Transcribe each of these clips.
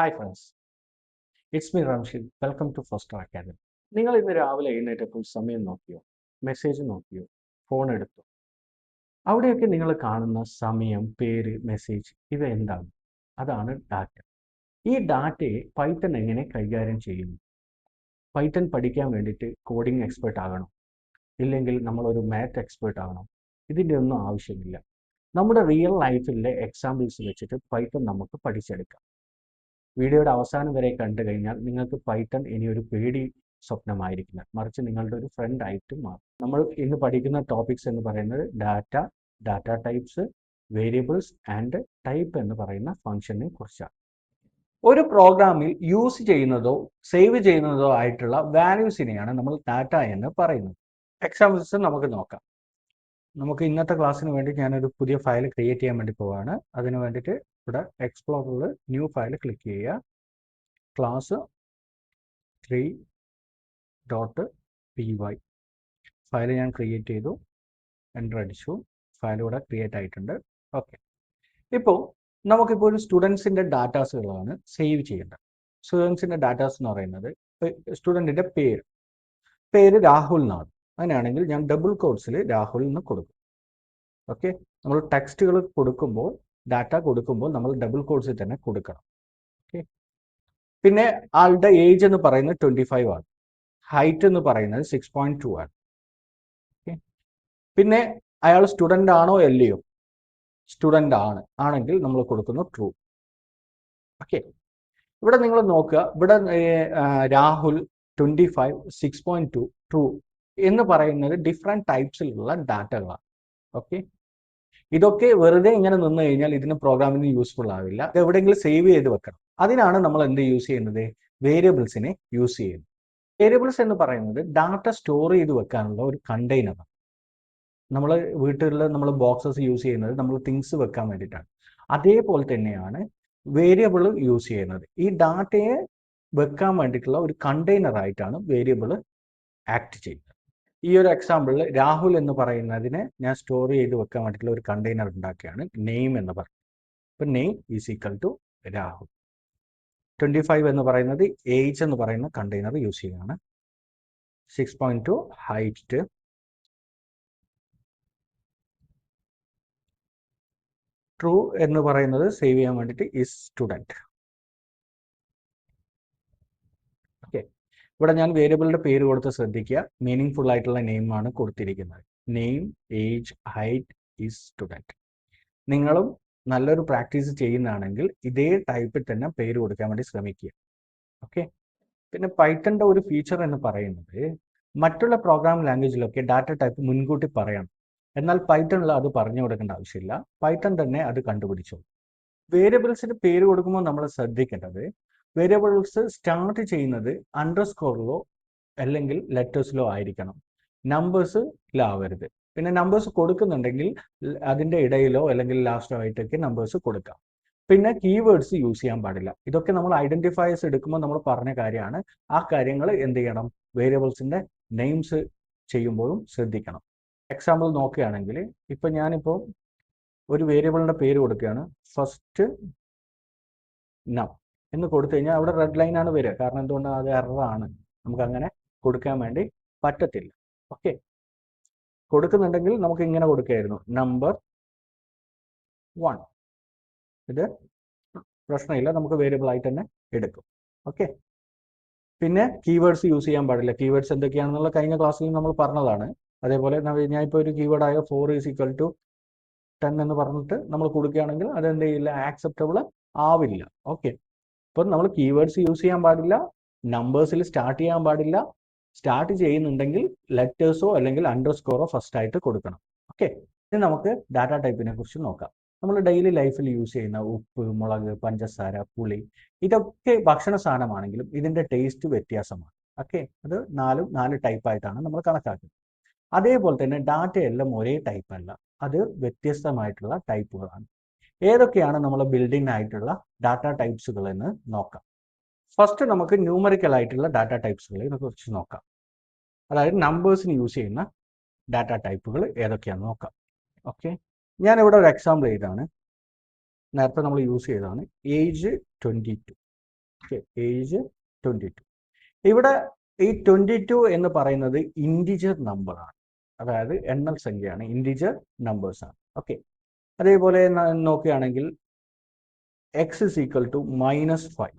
Hi friends, it's me Ramshid. Welcome to Foster academy. നിങ്ങൾ ഇന്ന് രാവിലെ എഴുന്നേറ്റപ്പോൾ സമയം നോക്കിയോ, മെസ്സേജ് നോക്കിയോ, ഫോൺ എടുത്തോ? അവിടെയൊക്കെ നിങ്ങൾ കാണുന്ന സമയം, പേര്, മെസ്സേജ് ഇവ എന്താണ്? അതാണ് ഡാറ്റ. ഈ ഡാറ്റയെ പൈത്തൺ എങ്ങനെ കൈകാര്യം ചെയ്യുന്നു? പൈത്തൺ പഠിക്കാൻ വേണ്ടിയിട്ട് കോഡിംഗ് എക്സ്പേർട്ട് ആകണം, ഇല്ലെങ്കിൽ നമ്മളൊരു മാത്ത് എക്സ്പേർട്ട് ആകണം. ഇതിൻ്റെ ഒന്നും ആവശ്യമില്ല. നമ്മുടെ റിയൽ ലൈഫിലെ എക്സാമ്പിൾസ് വെച്ചിട്ട് പൈത്തൺ നമുക്ക് പഠിച്ചെടുക്കാം. വീഡിയോയുടെ അവസാനം വരെ കണ്ടു കഴിഞ്ഞാൽ നിങ്ങൾക്ക് പൈത്തൺ ഇനി ഒരു പേടി സ്വപ്നമായിരിക്കില്ല, മറിച്ച് നിങ്ങളുടെ ഒരു ഫ്രണ്ട് ആയിട്ട് മാറും. നമ്മൾ ഇന്ന് പഠിക്കുന്ന ടോപ്പിക്സ് എന്ന് പറയുന്നത് data types, variables and type എന്ന് പറയുന്ന ഫംഗ്ഷനെ കുറിച്ചാണ്. ഒരു പ്രോഗ്രാമിൽ യൂസ് ചെയ്യുന്നതോ സേവ് ചെയ്യുന്നതോ ആയിട്ടുള്ള വാല്യൂസിനെയാണ് നമ്മൾ ഡാറ്റ എന്ന് പറയുന്നത്. എക്സാമ്പിൾസ് നമുക്ക് നോക്കാം. നമുക്ക് ഇന്നത്തെ ക്ലാസ്സിന് വേണ്ടി ഞാനൊരു പുതിയ ഫയൽ ക്രിയേറ്റ് ചെയ്യാൻ വേണ്ടി പോവാണ്. അതിന് വേണ്ടിയിട്ട് ഇവിടെ എക്സ്പ്ലോററിൽ ന്യൂ ഫയൽ ക്ലിക്ക് ചെയ്യുക. ക്ലാസ് 3.py ഫയൽ ഞാൻ ക്രിയേറ്റ് ചെയ്തു, എൻ്റർ അടിച്ചു. ഫയൽ ഇവിടെ ക്രിയേറ്റ് ആയിട്ടുണ്ട്. ഓക്കെ, ഇപ്പോൾ നമുക്കിപ്പോൾ ഒരു സ്റ്റുഡൻസിൻ്റെ ഡാറ്റാസുകളാണ് സേവ് ചെയ്യേണ്ടത്. സ്റ്റുഡൻസിൻ്റെ ഡാറ്റാസ് എന്ന് പറയുന്നത് സ്റ്റുഡൻറ്റിൻ്റെ പേര് രാഹുൽ എന്നാണ്. അങ്ങനെയാണെങ്കിൽ ഞാൻ ഡബിൾ കോട്ട്സിൽ രാഹുൽ എന്ന് കൊടുക്കും. ഓക്കെ, നമ്മൾ ടെക്സ്റ്റുകൾ കൊടുക്കുമ്പോൾ, ഡാറ്റ കൊടുക്കുമ്പോൾ നമ്മൾ ഡബിൾ കോട്ട്സിൽ തന്നെ കൊടുക്കണം. ഓക്കെ, പിന്നെ ആളുടെ ഏജ് എന്ന് പറയുന്നത് 25 ആണ്. ഹൈറ്റ് എന്ന് പറയുന്നത് 6.2 ആണ്. ഓക്കെ, പിന്നെ അയാൾ സ്റ്റുഡൻ്റ് ആണോ അല്ലയോ? സ്റ്റുഡൻ്റ് ആണെങ്കിൽ നമ്മൾ കൊടുക്കുന്നു ട്രൂ. ഓക്കെ, ഇവിടെ നിങ്ങൾ നോക്കുക, ഇവിടെ രാഹുൽ 25 6.2 ട്രൂ എന്ന് പറയുന്നത് ഡിഫറെൻറ്റ് ടൈപ്സിലുള്ള ഡാറ്റകളാണ്. ഓക്കെ, ഇതൊക്കെ വെറുതെ ഇങ്ങനെ നിന്ന് കഴിഞ്ഞാൽ ഇതിന് പ്രോഗ്രാമിന് യൂസ്ഫുൾ ആവില്ല. ഇത് എവിടെയെങ്കിലും സേവ് ചെയ്ത് വെക്കണം. അതിനാണ് നമ്മൾ എന്ത് യൂസ് ചെയ്യുന്നത്? വേരിയബിൾസിനെ യൂസ് ചെയ്യുന്നത്. വേരിയബിൾസ് എന്ന് പറയുന്നത് ഡാറ്റ സ്റ്റോർ ചെയ്ത് വെക്കാനുള്ള ഒരു കണ്ടെയ്നറാണ്. നമ്മൾ വീട്ടിൽ നമ്മൾ ബോക്സസ് യൂസ് ചെയ്യുന്നത് നമ്മൾ തിങ്സ് വെക്കാൻ വേണ്ടിയിട്ടാണ്. അതേപോലെ തന്നെയാണ് വേരിയബിൾ യൂസ് ചെയ്യുന്നത്. ഈ ഡാറ്റയെ വെക്കാൻ വേണ്ടിയിട്ടുള്ള ഒരു കണ്ടെയ്നർ ആയിട്ടാണ് വേരിയബിൾ ആക്ട് ചെയ്യുന്നത്. ഈ ഒരു എക്സാമ്പിളിൽ രാഹുൽ എന്ന് പറയുന്നതിനെ ഞാൻ സ്റ്റോർ ചെയ്ത് വെക്കാൻ വേണ്ടിയിട്ടുള്ള ഒരു കണ്ടെയ്നർ ഉണ്ടാക്കുകയാണ്, നെയിം എന്ന് പറയുന്നത്. ഇപ്പം name is equal to Rahul. 25 എന്ന് പറയുന്നത് ഏജ് എന്ന് പറയുന്ന കണ്ടെയ്നർ യൂസ് ചെയ്യുകയാണ്. 6.2 ഹൈറ്റ്, ട്രൂ എന്ന് പറയുന്നത് സേവ് ചെയ്യാൻ വേണ്ടിയിട്ട് ഈസ് സ്റ്റുഡൻറ്റ്. ഓക്കെ, ഇവിടെ ഞാൻ വേരിയബിളിൻ്റെ പേര് കൊടുത്ത് ശ്രദ്ധിക്കുക. മീനിങ് ഫുൾ ആയിട്ടുള്ള നെയിമാണ് കൊടുത്തിരിക്കുന്നത്. Name, age, height is student. നിങ്ങളും നല്ലൊരു പ്രാക്ടീസ് ചെയ്യുന്നതാണെങ്കിൽ ഇതേ ടൈപ്പിൽ തന്നെ പേര് കൊടുക്കാൻ വേണ്ടി ശ്രമിക്കുക. ഓക്കെ, പിന്നെ പൈത്തണിൻ്റെ ഒരു ഫീച്ചർ എന്ന് പറയുന്നത് മറ്റുള്ള പ്രോഗ്രാം ലാംഗ്വേജിലൊക്കെ ഡാറ്റ ടൈപ്പ് മുൻകൂട്ടി പറയണം. എന്നാൽ പൈത്തണിൽ അത് പറഞ്ഞു കൊടുക്കേണ്ട ആവശ്യമില്ല, പൈത്തൺ തന്നെ അത് കണ്ടുപിടിച്ചോളൂ. വേരിയബിൾസിന് പേര് കൊടുക്കുമ്പോൾ നമ്മൾ ശ്രദ്ധിക്കേണ്ടത്, വേരിയബിൾസ് സ്റ്റാർട്ട് ചെയ്യുന്നത് അണ്ടർസ്കോറിലോ അല്ലെങ്കിൽ ലെറ്റേഴ്സിലോ ആയിരിക്കണം, നമ്പേഴ്സിലാവരുത്. പിന്നെ നമ്പേഴ്സ് കൊടുക്കുന്നുണ്ടെങ്കിൽ അതിൻ്റെ ഇടയിലോ അല്ലെങ്കിൽ ലാസ്റ്റോ ആയിട്ടൊക്കെ നമ്പേഴ്സ് കൊടുക്കാം. പിന്നെ കീവേഡ്സ് യൂസ് ചെയ്യാൻ പാടില്ല. ഇതൊക്കെ നമ്മൾ ഐഡന്റിഫയേഴ്സ് എടുക്കുമ്പോൾ നമ്മൾ പറഞ്ഞ കാര്യമാണ്. ആ കാര്യങ്ങൾ എന്ത് ചെയ്യണം? വേരിയബിൾസിൻ്റെ നെയിംസ് ചെയ്യുമ്പോഴും ശ്രദ്ധിക്കണം. എക്സാമ്പിൾ നോക്കുകയാണെങ്കിൽ ഇപ്പം ഞാനിപ്പോൾ ഒരു വേരിയബിളിൻ്റെ പേര് കൊടുക്കുകയാണ്, ഫസ്റ്റ് നം എന്ന് കൊടുത്തു കഴിഞ്ഞാൽ അവിടെ റെഡ് ലൈനാണ് വരിക. കാരണം എന്തുകൊണ്ടാണ്? അത് എററാണ്, നമുക്കങ്ങനെ കൊടുക്കാൻ വേണ്ടി പറ്റത്തില്ല. ഓക്കെ, കൊടുക്കുന്നുണ്ടെങ്കിൽ നമുക്ക് ഇങ്ങനെ കൊടുക്കുകയായിരുന്നു, നമ്പർ 1. ഇത് പ്രശ്നമില്ല, നമുക്ക് വേരിയബിൾ ആയിട്ട് തന്നെ എടുക്കും. ഓക്കെ, പിന്നെ കീവേഡ്സ് യൂസ് ചെയ്യാൻ പാടില്ല. കീവേഡ്സ് എന്തൊക്കെയാണെന്നുള്ള കഴിഞ്ഞ ക്ലാസ്സിൽ നമ്മൾ പറഞ്ഞതാണ്. അതേപോലെ ഞാൻ ഇപ്പോൾ ഒരു കീവേഡായ 4 = 10 എന്ന് പറഞ്ഞിട്ട് നമ്മൾ കൊടുക്കുകയാണെങ്കിൽ അതെന്ത് ചെയ്യില്ല? ആക്സെപ്റ്റബിൾ ആവില്ല. ഓക്കെ, അപ്പോൾ നമ്മൾ കീവേഡ്സ് യൂസ് ചെയ്യാൻ പാടില്ല, നമ്പേഴ്സിൽ സ്റ്റാർട്ട് ചെയ്യാൻ പാടില്ല. സ്റ്റാർട്ട് ചെയ്യുന്നുണ്ടെങ്കിൽ ലെറ്റേഴ്സോ അല്ലെങ്കിൽ അണ്ടർസ്കോറോ ഫസ്റ്റ് ആയിട്ട് കൊടുക്കണം. ഓക്കെ, ഇനി നമുക്ക് ഡാറ്റ ടൈപ്പിനെ കുറിച്ച് നോക്കാം. നമ്മൾ ഡെയിലി ലൈഫിൽ യൂസ് ചെയ്യുന്ന ഉപ്പ്, മുളക്, പഞ്ചസാര, പുളി, ഇതൊക്കെ ഭക്ഷണ സാധനമാണെങ്കിലും ഇതിൻ്റെ ടേസ്റ്റ് വ്യത്യാസമാണ്. ഓക്കെ, അത് നാല് ടൈപ്പായിട്ടാണ് നമ്മൾ കണക്കാക്കുന്നത്. അതേപോലെ തന്നെ ഡാറ്റയെല്ലാം ഒരേ ടൈപ്പ് അല്ല, അത് വ്യത്യസ്തമായിട്ടുള്ള ടൈപ്പുകളാണ്. ഏതൊക്കെയാണ് നമ്മൾ ബിൽഡിംഗ് ആയിട്ടുള്ള ഡാറ്റ ടൈപ്സുകൾ എന്ന് നോക്കാം. ഫസ്റ്റ് നമുക്ക് ന്യൂമറിക്കൽ ആയിട്ടുള്ള ഡാറ്റ ടൈപ്സുകളെ കുറിച്ച് നോക്കാം. അതായത് നമ്പേഴ്സിന് യൂസ് ചെയ്യുന്ന ഡാറ്റ ടൈപ്പുകൾ ഏതൊക്കെയാണെന്ന് നോക്കാം. ഓക്കെ, ഞാനിവിടെ ഒരു എക്സാമ്പിൾ ചെയ്താണ്, നേരത്തെ നമ്മൾ യൂസ് ചെയ്തതാണ്. ഏജ് 22. Okay, age 22. ഇവിടെ ഈ 22 എന്ന് പറയുന്നത് ഇൻറ്റിജർ നമ്പറാണ്, അതായത് എണ്ണൽ സംഖ്യയാണ്, ഇൻറ്റിജർ നമ്പേഴ്സ് ആണ്. ഓക്കെ, അതേപോലെ നോക്കുകയാണെങ്കിൽ എക്സ് ഇസ് ഈക്വൽ ടു -5.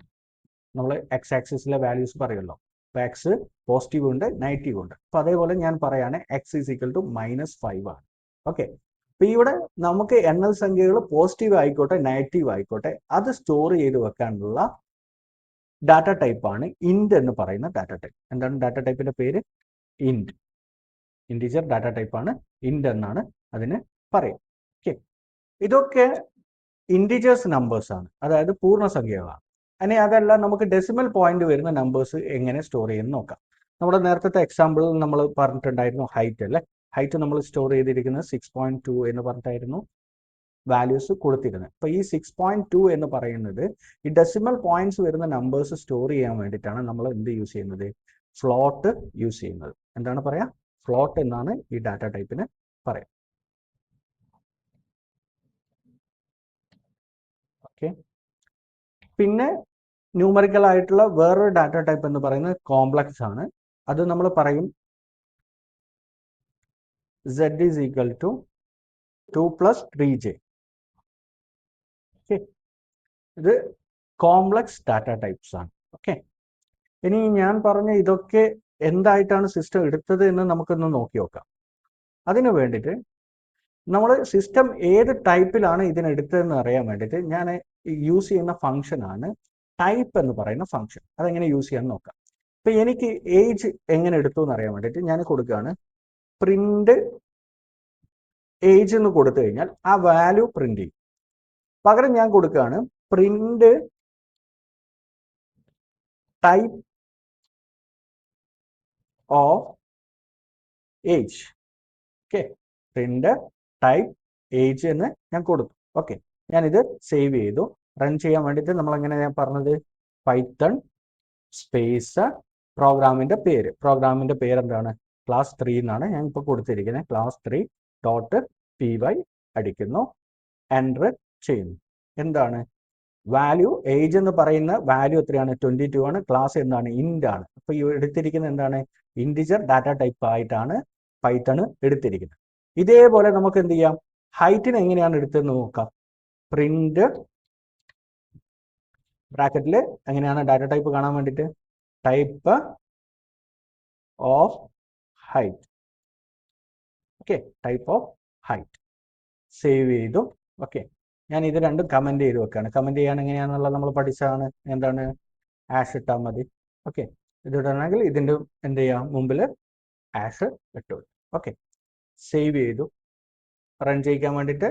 നമ്മൾ എക്സ് ആക്സിസിലെ വാല്യൂസ് പറയുമല്ലോ, അപ്പോൾ എക്സ് പോസിറ്റീവ് ഉണ്ട് നെഗറ്റീവ് ഉണ്ട്. അപ്പോൾ അതേപോലെ ഞാൻ പറയാണ് എക്സ് ഇസ് ഈക്വൽ ടു -5 ആണ്. ഓക്കെ, അപ്പോൾ ഇവിടെ നമുക്ക് എണ്ണൽ സംഖ്യകൾ പോസിറ്റീവ് ആയിക്കോട്ടെ നെഗറ്റീവ് ആയിക്കോട്ടെ അത് സ്റ്റോർ ചെയ്ത് വെക്കാനുള്ള ഡാറ്റ ടൈപ്പാണ് ഇൻറ്റ് എന്ന് പറയുന്ന ഡാറ്റ ടൈപ്പ്. എന്താണ് ഡാറ്റ ടൈപ്പിന്റെ പേര്? ഇൻറ്റ്. ഇൻറ്റിജർ ഡാറ്റ ടൈപ്പാണ് ഇൻറ്റ് എന്നാണ് അതിന് പറയും. ഓക്കെ, ഇതൊക്കെ ഇൻറ്റിജേഴ്സ് നമ്പേഴ്സ് ആണ്, അതായത് പൂർണ്ണസംഖ്യകളാണ്. ഇനി അതല്ല നമുക്ക് ഡെസിമൽ പോയിന്റ് വരുന്ന നമ്പേഴ്സ് എങ്ങനെ സ്റ്റോർ ചെയ്യുമെന്ന് നോക്കാം. നമ്മുടെ നേരത്തെ എക്സാമ്പിൾ നമ്മൾ പറഞ്ഞിട്ടുണ്ടായിരുന്നു ഹൈറ്റ് അല്ലേ. ഹൈറ്റ് നമ്മൾ സ്റ്റോർ ചെയ്തിരിക്കുന്നത് 6.2 എന്ന് പറഞ്ഞിട്ടായിരുന്നു വാല്യൂസ് കൊടുത്തിരുന്നത്. അപ്പോൾ ഈ 6.2 എന്ന് പറയുന്നത് ഈ ഡെസിമൽ പോയിന്റ്സ് വരുന്ന നമ്പേഴ്സ് സ്റ്റോർ ചെയ്യാൻ വേണ്ടിയിട്ടാണ് നമ്മൾ എന്ത് യൂസ് ചെയ്യുന്നത്? ഫ്ലോട്ട് യൂസ് ചെയ്യുന്നത്. എന്താണ് പറയാ? ഫ്ലോട്ട് എന്നാണ് ഈ ഡാറ്റ ടൈപ്പിന് പറയാം. ഓക്കെ, പിന്നെ ന്യൂമറിക്കൽ ആയിട്ടുള്ള വേറൊരു ഡാറ്റ ടൈപ്പ് എന്ന് പറയുന്നത് കോംപ്ലക്സ് ആണ്. അത് നമ്മൾ പറയും z is equal to 2 plus 3j. Okay, ഇത് കോംപ്ലക്സ് ഡാറ്റ ടൈപ്സ് ആണ്. ഓക്കെ, ഇനി ഞാൻ പറഞ്ഞ ഇതൊക്കെ എന്തായിട്ടാണ് സിസ്റ്റം എടുത്തത് എന്ന് നമുക്കൊന്ന് നോക്കി നോക്കാം. അതിനു വേണ്ടിയിട്ട് നമ്മൾ സിസ്റ്റം ഏത് ടൈപ്പിലാണ് ഇതിനെടുത്തതെന്ന് അറിയാൻ വേണ്ടിയിട്ട് ഞാൻ യൂസ് ചെയ്യുന്ന ഫംഗ്ഷനാണ് ടൈപ്പ് എന്ന് പറയുന്ന ഫംഗ്ഷൻ. അതെങ്ങനെ യൂസ് ചെയ്യാൻ നോക്കാം. ഇപ്പം എനിക്ക് ഏജ് എങ്ങനെ എടുത്തു എന്ന് അറിയാൻ വേണ്ടിയിട്ട് ഞാൻ കൊടുക്കുകയാണ് പ്രിന്റ് ഏജ് എന്ന് കൊടുത്തു കഴിഞ്ഞാൽ ആ വാല്യൂ പ്രിന്റ് ചെയ്യും. പകരം ഞാൻ കൊടുക്കുകയാണ് print type of age. Okay, print type age എന്ന് ഞാൻ കൊടുത്തു. ഓക്കെ, ഞാനിത് സേവ് ചെയ്തു. റൺ ചെയ്യാൻ വേണ്ടിയിട്ട് നമ്മൾ എങ്ങനെ ഞാൻ പറഞ്ഞത് പൈത്തൺ സ്പേസ് പ്രോഗ്രാമിന്റെ പേര് എന്താണ്? ക്ലാസ് 3 എന്നാണ് ഞാൻ ഇപ്പോൾ കൊടുത്തിരിക്കുന്നത്. ക്ലാസ് 3.py അടിക്കുന്നു, എൻ്റർ ചെയ്യുന്നു. എന്താണ് വാല്യൂ? ഏജ് എന്ന് പറയുന്ന വാല്യൂ എത്രയാണ്? 22 ആണ്. ക്ലാസ് എന്താണ്? ഇൻറ്റ് ആണ്. അപ്പോൾ ഈ എടുത്തിരിക്കുന്നത് എന്താണ്? ഇൻറ്റിജർ ഡാറ്റ ടൈപ്പ് ആയിട്ടാണ് പൈത്തൺ എടുത്തിരിക്കുന്നത്. ഇതേപോലെ നമുക്ക് എന്ത് ചെയ്യാം? ഹൈറ്റിന് എങ്ങനെയാണ് എടുത്തതെന്ന് നോക്കാം. പ്രിന്റ് ബ്രാക്കറ്റിൽ എങ്ങനെയാണ് ഡാറ്റ ടൈപ്പ് കാണാൻ വേണ്ടിയിട്ട്? Type of height. Okay, type of height save ചെയ്തു. ഓക്കെ, ഞാൻ ഇത് രണ്ടും കമന്റ് ചെയ്ത് വെക്കുകയാണ്. കമന്റ് ചെയ്യാൻ എങ്ങനെയാണെന്നുള്ളത് നമ്മൾ പഠിച്ചതാണ്. എന്താണ്? ആഷ് ഇട്ടാൽ മതി. ഓക്കെ, ഇത് ഇടണമെങ്കിൽ ഇതിൻ്റെ എന്ത് ചെയ്യാം? മുമ്പിൽ ആഷ് ഇട്ടു. ഓക്കെ, സേവ് ചെയ്തു. റൺ ചെയ്യിക്കാൻ വേണ്ടിയിട്ട്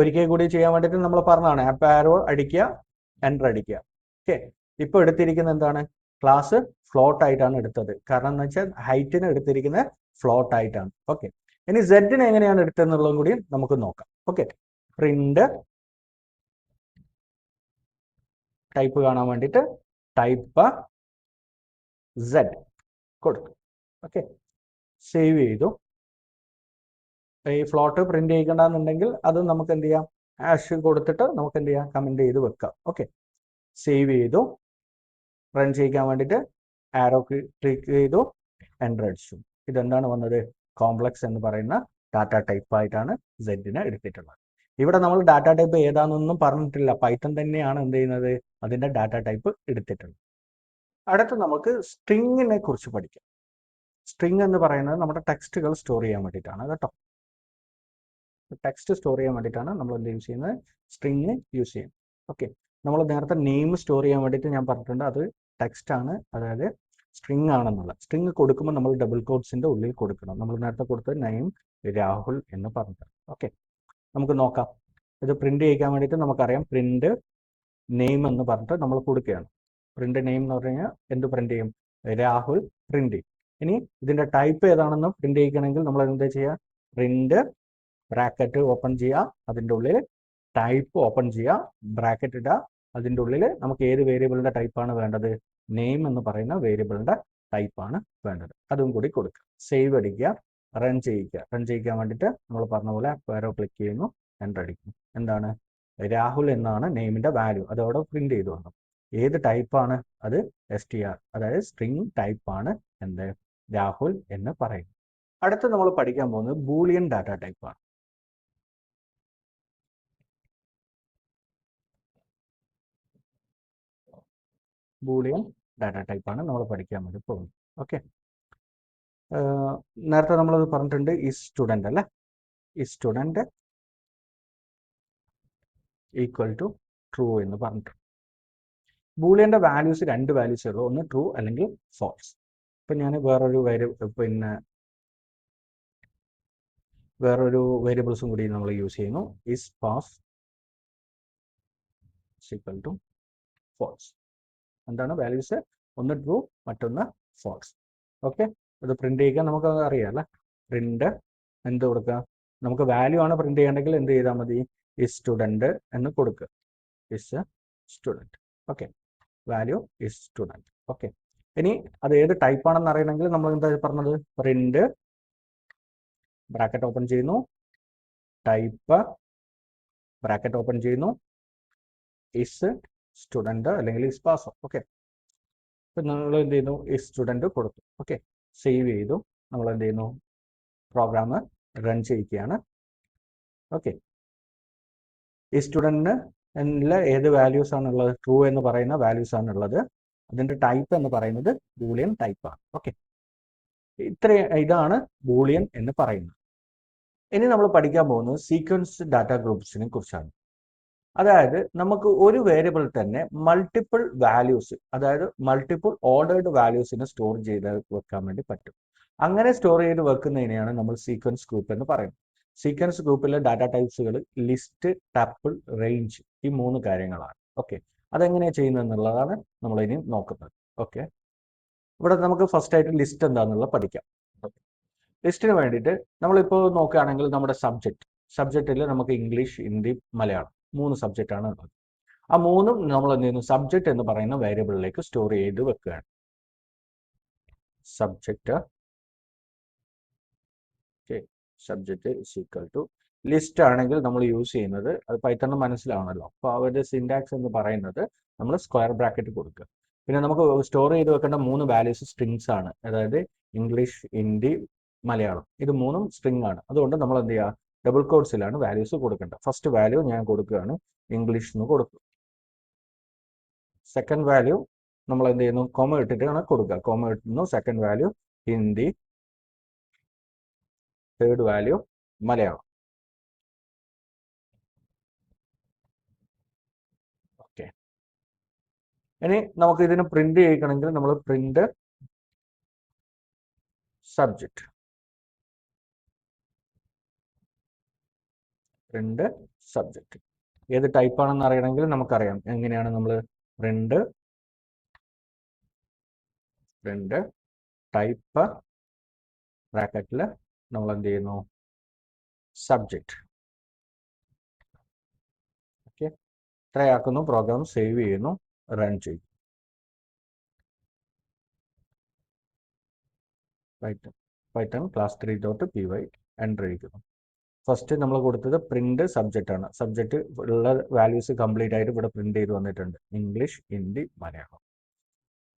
ഒരിക്കൽ കൂടി ചെയ്യാൻ വേണ്ടിയിട്ട് നമ്മൾ പറഞ്ഞതാണ് അപ്പ് ആരോ അടിക്കുക, എൻ്റർ അടിക്കുക. ഓക്കെ, ഇപ്പോൾ എടുത്തിരിക്കുന്നത് എന്താണ്? ക്ലാസ് ഫ്ലോട്ട് ആയിട്ടാണ് എടുത്തത്. കാരണം എന്ന് വെച്ചാൽ ഹൈറ്റിന് എടുത്തിരിക്കുന്നത് ഫ്ലോട്ട് ആയിട്ടാണ്. ഓക്കെ, ഇനി സെഡിന് എങ്ങനെയാണ് എടുത്തതെന്നുള്ളതും കൂടി നമുക്ക് നോക്കാം. ഓക്കെ, പ്രിന്റ് ടൈപ്പ് കാണാൻ വേണ്ടിയിട്ട് ടൈപ്പ് സെഡ് കൊടുത്തു. ഓക്കെ, സേവ് ചെയ്തു. ഈ ഫ്ലോട്ട് പ്രിന്റ് ചെയ്യിക്കണ്ടെന്നുണ്ടെങ്കിൽ അത് നമുക്ക് എന്ത് ചെയ്യാം? ആഷ് കൊടുത്തിട്ട് നമുക്ക് എന്ത് ചെയ്യാം? കമന്റ് ചെയ്ത് വെക്കാം. ഓക്കെ, സേവ് ചെയ്തു. റൺ ചെയ്യിക്കാൻ വേണ്ടിയിട്ട് ആരോ ക്ലിക്ക് ചെയ്തു, എൻ്റർ അടിച്ചു. ഇതെന്താണ് വന്നത്? കോംപ്ലക്സ് എന്ന് പറയുന്ന ഡാറ്റ ടൈപ്പ് ആയിട്ടാണ് സെഡിനെ എടുത്തിട്ടുള്ളത്. ഇവിടെ നമ്മൾ ഡാറ്റ ടൈപ്പ് ഏതാണെന്നൊന്നും പറഞ്ഞിട്ടില്ല. പൈത്തൺ തന്നെയാണ് എന്ത് ചെയ്യുന്നത്? അതിന്റെ ഡാറ്റ ടൈപ്പ് എടുത്തിട്ടുള്ളത്. അടുത്ത് നമുക്ക് സ്ട്രിങ്ങിനെ കുറിച്ച് പഠിക്കാം. സ്ട്രിങ് എന്ന് പറയുന്നത് നമ്മുടെ ടെക്സ്റ്റുകൾ സ്റ്റോർ ചെയ്യാൻ വേണ്ടിയിട്ടാണ് കേട്ടോ. ടെക്സ്റ്റ് സ്റ്റോർ ചെയ്യാൻ വേണ്ടിയിട്ടാണ് നമ്മൾ എന്ത് യൂസ് ചെയ്യുന്നത്? സ്ട്രിങ് യൂസ് ചെയ്യുന്നത്. ഓക്കെ, നമ്മൾ നേരത്തെ നെയിം സ്റ്റോർ ചെയ്യാൻ വേണ്ടിയിട്ട് ഞാൻ പറഞ്ഞിട്ടുണ്ട്, അത് ടെക്സ്റ്റ് ആണ്, അതായത് സ്ട്രിങ് ആണെന്നുള്ള. സ്ട്രിങ് കൊടുക്കുമ്പോൾ നമ്മൾ ഡബിൾ കോട്ട്സിന്റെ ഉള്ളിൽ കൊടുക്കണം. നമ്മൾ നേരത്തെ കൊടുത്തത് നെയിം രാഹുൽ എന്ന് പറഞ്ഞിട്ട്. ഓക്കെ, നമുക്ക് നോക്കാം. ഇത് പ്രിന്റ് ചെയ്യിക്കാൻ വേണ്ടിയിട്ട് നമുക്കറിയാം പ്രിന്റ് നെയിം എന്ന് പറഞ്ഞിട്ട് നമ്മൾ കൊടുക്കുകയാണ്. പ്രിന്റ് നെയിം എന്ന് പറഞ്ഞു കഴിഞ്ഞാൽ എന്ത് പ്രിന്റ് ചെയ്യും? രാഹുൽ പ്രിന്റ് ചെയ്യും. ഇനി ഇതിന്റെ ടൈപ്പ് ഏതാണെന്ന് പ്രിന്റ് ചെയ്യിക്കണമെങ്കിൽ നമ്മൾ എന്താ ചെയ്യുക? പ്രിന്റ് ബ്രാക്കറ്റ് ഓപ്പൺ ചെയ്യുക, അതിൻ്റെ ഉള്ളിൽ ടൈപ്പ് ഓപ്പൺ ചെയ്യുക, ബ്രാക്കറ്റ് ഇടുക, അതിൻ്റെ ഉള്ളിൽ നമുക്ക് ഏത് വേരിയബിളിന്റെ ടൈപ്പാണ് വേണ്ടത്? നെയിം എന്ന് പറയുന്ന വേരിയബിളിന്റെ ടൈപ്പാണ് വേണ്ടത്. അതും കൂടി കൊടുക്കുക. സേവ് അടിക്കുക, റൺ ചെയ്യിക്കുക. റൺ ചെയ്യിക്കാൻ വേണ്ടിയിട്ട് നമ്മൾ പറഞ്ഞ പോലെ വേറെ ക്ലിക്ക് ചെയ്യുന്നു, എൻ്റർ അടിക്കുന്നു. എന്താണ്? രാഹുൽ എന്നാണ് നെയിമിന്റെ വാല്യൂ, അതോടെ പ്രിന്റ് ചെയ്തു വന്നു. ഏത് ടൈപ്പാണ് അത്? str, അതായത് സ്ട്രിംഗ് ടൈപ്പാണ് എന്ത്? രാഹുൽ എന്ന് പറയുന്നത്. അടുത്ത് നമ്മൾ പഠിക്കാൻ പോകുന്നത് ബൂളിയൻ ഡാറ്റ ടൈപ്പാണ്. ബൂളിയൻ ഡാറ്റ ടൈപ്പാണ് നമ്മൾ പഠിക്കാൻ വേണ്ടി പോകുന്നത്. ഓക്കെ, നേരത്തെ നമ്മളത് പറഞ്ഞിട്ടുണ്ട്, ഈ സ്റ്റുഡൻ്റ് അല്ലേ, ഈ സ്റ്റുഡൻ്റ് ഈക്വൽ ടു ട്രൂ എന്ന് പറഞ്ഞിട്ടുണ്ട്. ബൂളിയൻ്റെ വാല്യൂസ് 2 വാല്യൂസേ ഉള്ളൂ, ഒന്ന് ട്രൂ അല്ലെങ്കിൽ ഫോൾസ്. ഇപ്പം ഞാൻ വേറൊരു വേരിയബിൾസും കൂടി നമ്മൾ യൂസ് ചെയ്യുന്നു. Is pass equal to false. എന്താണ് വാല്യൂസ്? ഒന്ന് ട്രൂ, മറ്റൊന്ന് ഫോൾസ്. ഓക്കെ, അത് പ്രിന്റ് ചെയ്യാൻ നമുക്ക് അറിയാമല്ലേ. പ്രിന്റ് എന്ത് കൊടുക്കുക? നമുക്ക് വാല്യൂ ആണ് പ്രിന്റ് ചെയ്യണമെങ്കിൽ എന്ത് ചെയ്താൽ മതി? ഇസ് സ്റ്റുഡൻറ് എന്ന് കൊടുക്കുക. Is student. Okay, value is student. Okay, ഇനി അത് ഏത് ടൈപ്പ് ആണെന്ന് അറിയണമെങ്കിൽ നമ്മൾ എന്താ പറഞ്ഞത്? പ്രിന്റ് ബ്രാക്കറ്റ് ഓപ്പൺ ചെയ്യുന്നു, ടൈപ്പ് ബ്രാക്കറ്റ് ഓപ്പൺ ചെയ്യുന്നു, ഇസ് സ്റ്റുഡൻറ് അല്ലെങ്കിൽ ഇസ് പാസ്. ഓക്കെ, ഇപ്പം നമ്മൾ എന്ത് ചെയ്യുന്നു? ഇസ് സ്റ്റുഡൻറ് കൊടുത്തു. ഓക്കെ, സേവ് ചെയ്തു. നമ്മൾ എന്ത് ചെയ്യുന്നു? Program run ചെയ്യിക്കുകയാണ്. ഓക്കെ, ഈ സ്റ്റുഡൻറ്റിന് ഏത് വാല്യൂസ് ആണുള്ളത്? ട്രൂ എന്ന് പറയുന്ന വാല്യൂസ് ആണുള്ളത്. അതിൻ്റെ ടൈപ്പ് എന്ന് പറയുന്നത് ബൂളിയൻ ടൈപ്പാണ്. ഓക്കെ, ഇതാണ് ബൂളിയൻ എന്ന് പറയുന്നത്. ഇനി നമ്മൾ പഠിക്കാൻ പോകുന്നത് സീക്വൻസ് ഡാറ്റ ഗ്രൂപ്പ്സിനെ കുറിച്ചാണ്. അതായത് നമുക്ക് ഒരു വേരിയബിൾ തന്നെ മൾട്ടിപ്പിൾ വാല്യൂസ്, അതായത് മൾട്ടിപ്പിൾ ഓർഡേർഡ് വാല്യൂസിനെ സ്റ്റോർ ചെയ്ത് വെക്കാൻ വേണ്ടി പറ്റും. അങ്ങനെ സ്റ്റോർ ചെയ്ത് വെക്കുന്നതിനെയാണ് നമ്മൾ സീക്വൻസ് ഗ്രൂപ്പ് എന്ന് പറയുന്നത്. സീക്വൻസ് ഗ്രൂപ്പിലെ ഡാറ്റ ടൈപ്സുകൾ ലിസ്റ്റ്, ടപ്പിൾ, റേഞ്ച്, ഈ 3 കാര്യങ്ങളാണ്. ഓക്കെ, അതെങ്ങനെയാണ് ചെയ്യുന്നത് എന്നുള്ളതാണ് നമ്മൾ ഇനി നോക്കുന്നത്. ഓക്കെ, ഇവിടെ നമുക്ക് ഫസ്റ്റ് ആയിട്ട് ലിസ്റ്റ് എന്താണെന്നുള്ളത് പഠിക്കാം. ലിസ്റ്റിന് വേണ്ടിയിട്ട് നമ്മളിപ്പോൾ നോക്കുകയാണെങ്കിൽ നമ്മുടെ സബ്ജക്റ്റിൽ നമുക്ക് ഇംഗ്ലീഷ്, ഹിന്ദി, മലയാളം 3 സബ്ജക്റ്റാണ് ഉള്ളത്. ആ 3ഉം നമ്മൾ എന്ത് ചെയ്യുന്നു? സബ്ജക്റ്റ് എന്ന് പറയുന്ന വേരിയബിളിലേക്ക് സ്റ്റോർ ചെയ്ത് വെക്കുകയാണ്. Subject, okay, subject is equal to list ആണെങ്കിൽ നമ്മൾ യൂസ് ചെയ്യുന്നത്, അത് പൈത്തണിന് മനസ്സിലാവണല്ലോ. അപ്പോൾ അവരുടെ സിൻടാക്സ് എന്ന് പറയുന്നത് നമ്മൾ സ്ക്വയർ ബ്രാക്കറ്റ് കൊടുക്കുക. പിന്നെ നമുക്ക് സ്റ്റോർ ചെയ്ത് വെക്കേണ്ട 3 വാല്യൂസ് സ്ട്രിങ്സ് ആണ്, അതായത് ഇംഗ്ലീഷ്, ഹിന്ദി, മലയാളം. ഇത് 3ഉം സ്ട്രിങ് ആണ്. അതുകൊണ്ട് നമ്മൾ എന്ത് ചെയ്യുക? ഡബിൾ കോഡ്സിലാണ് വാല്യൂസ് കൊടുക്കേണ്ടത്. ഫസ്റ്റ് വാല്യൂ ഞാൻ കൊടുക്കുകയാണ്, ഇംഗ്ലീഷ് എന്ന് കൊടുക്കും. സെക്കൻഡ് വാല്യൂ നമ്മൾ എന്ത് ചെയ്യുന്നു? കോമ ഇട്ടിട്ടാണ് കൊടുക്കുക. കോമ ഇട്ടുന്നു. Second value Hindi, third value Malayalam. Okay, ഇനി നമുക്ക് ഇതിന് പ്രിന്റ് ചെയ്യിക്കണമെങ്കിൽ നമ്മൾ പ്രിന്റ് സബ്ജക്റ്റ്, പ്രിന്റ് സബ്ജക്റ്റ് ഏത് ടൈപ്പ് ആണെന്ന് അറിയണമെങ്കിൽ നമുക്കറിയാം. എങ്ങനെയാണ് നമ്മൾ പ്രിന്റ് ടൈപ്പ് ബ്രാക്കറ്റിൽ നമ്മൾ എന്ത് ചെയ്യുന്നു? സബ്ജക്റ്റ്. ഓക്കെ, ഇത്രയാക്കുന്നു. പ്രോഗ്രാം സേവ് ചെയ്യുന്നു, റൺ ചെയ്യും. പൈത്തൺ ക്ലാസ് 3.py എൻ്റർ ചെയ്യിക്കുന്നു. ഫസ്റ്റ് നമ്മൾ കൊടുത്തത് പ്രിന്റ് സബ്ജക്റ്റ് ആണ്. സബ്ജക്റ്റ് ഉള്ള വാല്യൂസ് കംപ്ലീറ്റ് ആയിട്ട് ഇവിടെ പ്രിന്റ് ചെയ്ത് വന്നിട്ടുണ്ട്, English, Hindi, Malayalam.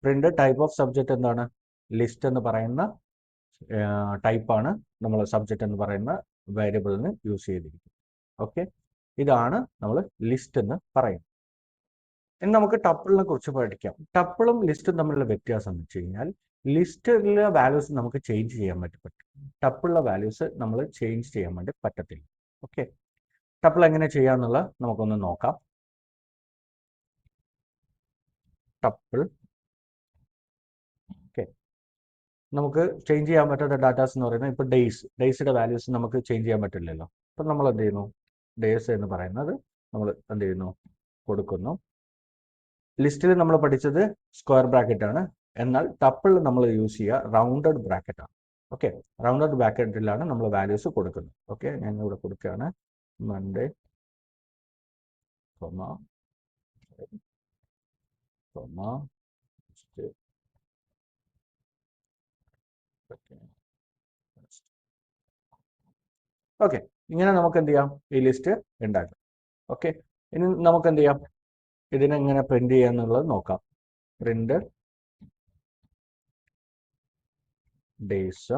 Print type of subject എന്താണ്? ലിസ്റ്റ് എന്ന് പറയുന്ന ടൈപ്പാണ് നമ്മൾ സബ്ജക്റ്റ് എന്ന് പറയുന്ന വേരിയബിളിന് യൂസ് ചെയ്തിരിക്കുന്നത്. ഓക്കെ, ഇതാണ് നമ്മൾ ലിസ്റ്റ് എന്ന് പറയുന്നത്. ഇനി നമുക്ക് ടപ്പിളിനെ കുറിച്ച് പഠിക്കാം. ടപ്പിളും ലിസ്റ്റും തമ്മിലുള്ള വ്യത്യാസം എന്ന് വെച്ച് കഴിഞ്ഞാൽ, ലിസ്റ്റിലെ വാല്യൂസ് നമുക്ക് ചേഞ്ച് ചെയ്യാൻ പറ്റും. ടപ്പിളിലെ വാല്യൂസ് നമ്മൾ ചേഞ്ച് ചെയ്യാൻ വേണ്ടി പറ്റത്തില്ല. ഓക്കെ, ടപ്പിൾ എങ്ങനെ ചെയ്യാന്നുള്ള നമുക്കൊന്ന് നോക്കാം. ടപ്പിൾ, ഓക്കെ, നമുക്ക് ചേഞ്ച് ചെയ്യാൻ പറ്റാത്ത ഡാറ്റാസ് എന്ന് പറയുന്നത് ഇപ്പോൾ ഡേയ്സിയുടെ വാല്യൂസ് നമുക്ക് ചേഞ്ച് ചെയ്യാൻ പറ്റില്ലല്ലോ. അപ്പം നമ്മൾ എന്ത് ചെയ്യുന്നു? ഡേയ്സ് എന്ന് പറയുന്നത് നമ്മൾ എന്ത് ചെയ്യുന്നു? കൊടുക്കുന്നു. ലിസ്റ്റിൽ നമ്മൾ പഠിച്ചത് സ്ക്വയർ ബ്രാക്കറ്റ് ആണ്, എന്നാൽ ടപ്പിൾ നമ്മൾ യൂസ് ചെയ്യുക റൗണ്ടഡ് ബ്രാക്കറ്റ് ആണ്. ഓക്കെ, റൗണ്ടഡ് ബ്രാക്കറ്റിലാണ് നമ്മൾ വാല്യൂസ് കൊടുക്കുന്നത്. ഓക്കെ, ഞാൻ ഇവിടെ കൊടുക്കുകയാണ് മൺഡേ, ഓക്കെ, ഇങ്ങനെ നമുക്ക് എന്ത് ചെയ്യാം? ഈ ലിസ്റ്റ് ഉണ്ടാക്കാം. ഓക്കെ, ഇനി നമുക്ക് എന്ത് ചെയ്യാം? ഇതിനെങ്ങനെ പ്രിന്റ് ചെയ്യാന്നുള്ളത് നോക്കാം. പ്രിന്റ് ഡേയ്സ്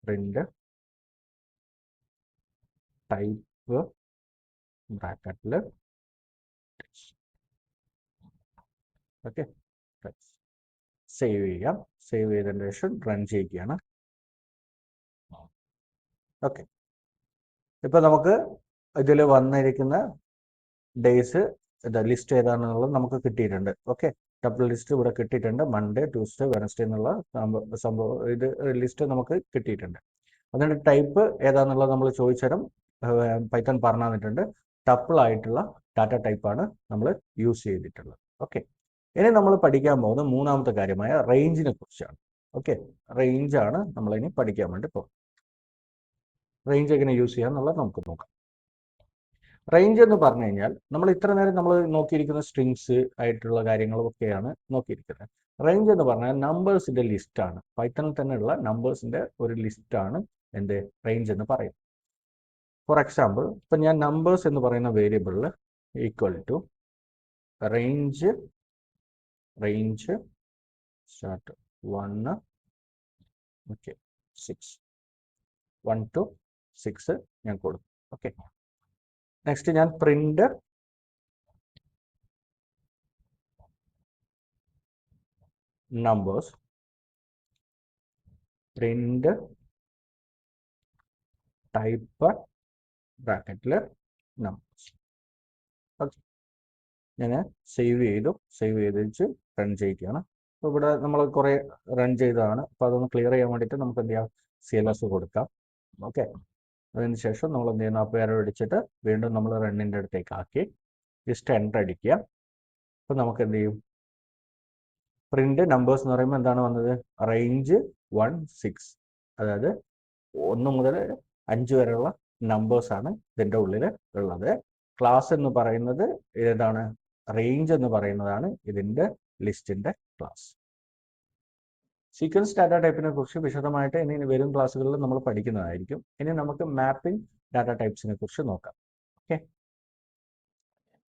പ്രിന്റ് ടൈപ്പ് ബ്രാക്കറ്റിൽ ഓക്കെ. സേവ് ചെയ്യാം. സേവ് ചെയ്തതിന് ശേഷം റൺ ചെയ്യുകയാണ്. ഓക്കെ, ഇപ്പൊ നമുക്ക് ഇതിൽ വന്നിരിക്കുന്ന ഡേയ്സ് ലിസ്റ്റ് ഏതാണെന്നുള്ളത് നമുക്ക് കിട്ടിയിട്ടുണ്ട്. ഓക്കെ, ഡബിൾ ലിസ്റ്റ് ഇവിടെ കിട്ടിയിട്ടുണ്ട്. മൺഡേ, ട്യൂസ്ഡേ, വെനസ്ഡേ എന്നുള്ള സംഭവം ഇത് ലിസ്റ്റ് നമുക്ക് കിട്ടിയിട്ടുണ്ട്. അതിന്റെ ടൈപ്പ് ഏതാണെന്നുള്ളത് നമ്മൾ ചോദിച്ചാലും പൈത്തൺ പറഞ്ഞു തന്നിട്ടുണ്ട്. ടപ്പിൾ ആയിട്ടുള്ള ഡാറ്റ ടൈപ്പാണ് നമ്മൾ യൂസ് ചെയ്തിട്ടുള്ളത്. ഓക്കെ, ഇനി നമ്മൾ പഠിക്കാൻ പോകുന്ന മൂന്നാമത്തെ കാര്യമായ റേഞ്ചിനെ കുറിച്ചാണ്. ഓക്കെ, റേഞ്ചാണ് നമ്മളിനി പഠിക്കാൻ വേണ്ടി പോകുന്നത്. റേഞ്ച് എങ്ങനെ യൂസ് ചെയ്യാം എന്നുള്ളത് നമുക്ക് നോക്കാം. റേഞ്ച് എന്ന് പറഞ്ഞു കഴിഞ്ഞാൽ നമ്മൾ ഇത്ര നേരം നമ്മൾ നോക്കിയിരിക്കുന്ന സ്ട്രിങ്സ് ആയിട്ടുള്ള കാര്യങ്ങളൊക്കെയാണ് നോക്കിയിരിക്കുന്നത്. റേഞ്ച് എന്ന് പറഞ്ഞാൽ നമ്പേഴ്സിന്റെ ലിസ്റ്റാണ്. പൈത്തണിൽ തന്നെയുള്ള നമ്പേഴ്സിന്റെ ഒരു ലിസ്റ്റാണ് എന്ത് റേഞ്ച് എന്ന് പറയുന്നത്. ഫോർ എക്സാമ്പിൾ, ഇപ്പം ഞാൻ നമ്പേഴ്സ് എന്ന് പറയുന്ന വേരിയബിളിൽ equal to range start 1 okay 6 1 to 6 ഞാൻ കൊടുക്കും. ഓക്കെ, നെക്സ്റ്റ് ഞാൻ പ്രിന്റ് നമ്പേഴ്സ് പ്രിന്റ് ടൈപ്പ് ബ്രാക്കറ്റിൽ നമ്പേഴ്സ്. ഓക്കെ, ഞാൻ സേവ് ചെയ്ത് വെച്ച് റൺ ചെയ്യുകയാണ്. അപ്പോൾ ഇവിടെ നമ്മൾ കുറേ റൺ ചെയ്തതാണ്. അപ്പോൾ അതൊന്ന് ക്ലിയർ ചെയ്യാൻ വേണ്ടിയിട്ട് നമുക്ക് എന്ത് ചെയ്യാം, CLS കൊടുക്കാം. ഓക്കെ, അതിന് ശേഷം നമ്മൾ എന്ത് ചെയ്യുന്നു, അപ്പോൾ എറർ അടിച്ചിട്ട് വീണ്ടും നമ്മൾ റണ്ണിൻ്റെ അടുത്തേക്ക് ആക്കി ജസ്റ്റ് എൻ്റർ അടിക്കുക. അപ്പോൾ നമുക്ക് എന്ത് ചെയ്യും, പ്രിന്റ് നമ്പേഴ്സ് എന്ന് പറയുമ്പോൾ എന്താണ് വന്നത്, റേഞ്ച് 1 6, അതായത് 1 മുതൽ 5 വരെയുള്ള നമ്പേഴ്സാണ് ഇതിൻ്റെ ഉള്ളിൽ ഉള്ളത്. ക്ലാസ് എന്ന് പറയുന്നത് ഏതാണ്, റേഞ്ച് എന്ന് പറയുന്നതാണ് ഇതിൻ്റെ ലിസ്റ്റിൻ്റെ ക്ലാസ്. സീക്വൻസ് ഡാറ്റ ടൈപ്പിനെ കുറിച്ച് വിശദമായിട്ട് ഇനി വരും ക്ലാസ്സുകളിൽ നമ്മൾ പഠിക്കുന്നതായിരിക്കും. ഇനി നമുക്ക് മാപ്പിംഗ് ഡാറ്റ ടൈപ്സിനെ കുറിച്ച് നോക്കാം. ഓക്കെ,